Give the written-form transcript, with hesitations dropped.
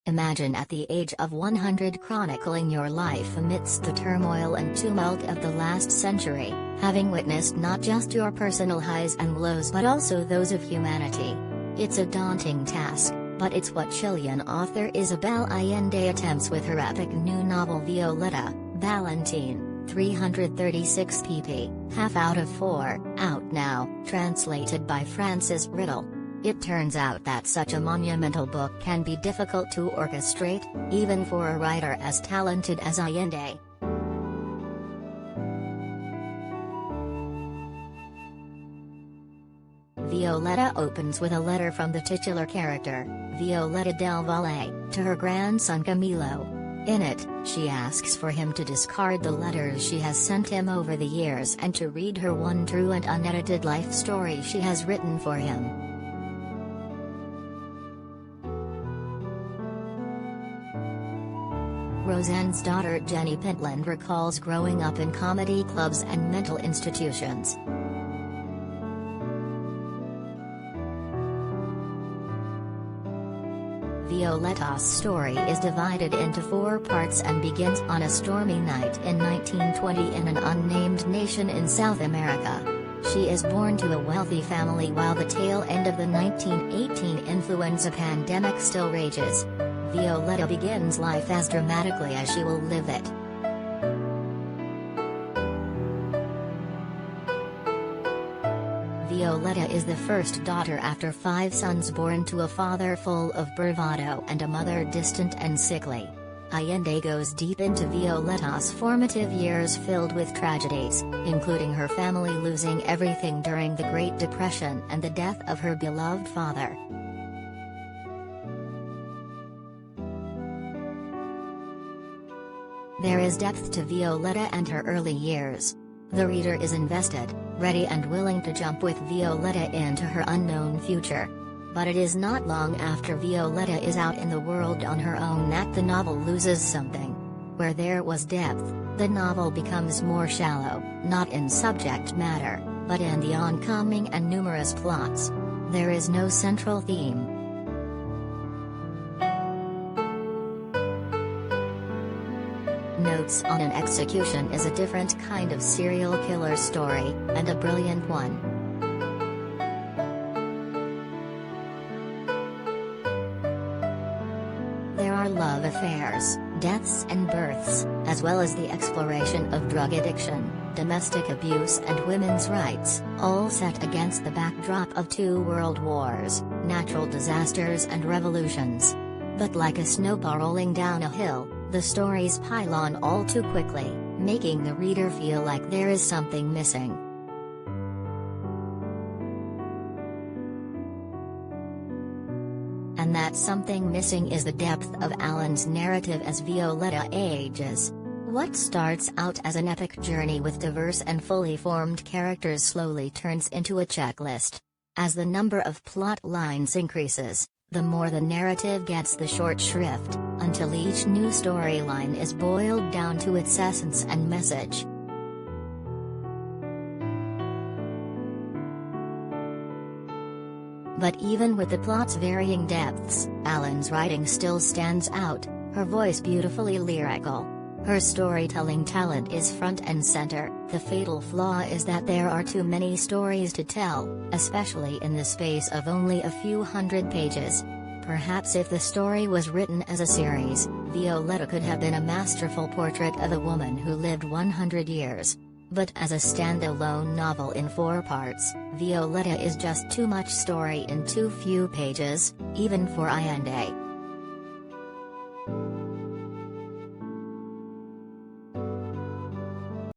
Imagine at the age of 100 chronicling your life amidst the turmoil and tumult of the last century, having witnessed not just your personal highs and lows but also those of humanity. It's a daunting task, but it's what Chilean author Isabel Allende attempts with her epic new novel Violeta, Ballantine, 336 pp, half out of 4, out now, translated by Frances Riddle. It turns out that such a monumental book can be difficult to orchestrate, even for a writer as talented as Allende. Violeta opens with a letter from the titular character, Violeta del Valle, to her grandson Camilo. In it, she asks for him to discard the letters she has sent him over the years and to read her one true and unedited life story she has written for him. Roseanne's daughter Jenny Pentland recalls growing up in comedy clubs and mental institutions. Violeta's story is divided into 4 parts and begins on a stormy night in 1920 in an unnamed nation in South America. She is born to a wealthy family while the tail end of the 1918 influenza pandemic still rages. Violeta begins life as dramatically as she will live it. Violeta is the first daughter after 5 sons born to a father full of bravado and a mother distant and sickly. Allende goes deep into Violeta's formative years filled with tragedies, including her family losing everything during the Great Depression and the death of her beloved father. There is depth to Violeta and her early years. The reader is invested, ready and willing to jump with Violeta into her unknown future. But it is not long after Violeta is out in the world on her own that the novel loses something. Where there was depth, the novel becomes more shallow, not in subject matter, but in the oncoming and numerous plots. There is no central theme. Notes on an Execution is a different kind of serial killer story, and a brilliant one. There are love affairs, deaths and births, as well as the exploration of drug addiction, domestic abuse and women's rights, all set against the backdrop of 2 world wars, natural disasters and revolutions. But like a snowball rolling down a hill, the stories pile on all too quickly, making the reader feel like there is something missing. And that something missing is the depth of Allende's narrative as Violeta ages. What starts out as an epic journey with diverse and fully formed characters slowly turns into a checklist. As the number of plot lines increases, the more the narrative gets the short shrift, until each new storyline is boiled down to its essence and message. But even with the plot's varying depths, Allende's writing still stands out, her voice beautifully lyrical. Her storytelling talent is front and center. The fatal flaw is that there are too many stories to tell, especially in the space of only a few hundred pages. Perhaps if the story was written as a series, Violeta could have been a masterful portrait of a woman who lived 100 years. But as a standalone novel in 4 parts, Violeta is just too much story in too few pages, even for Allende.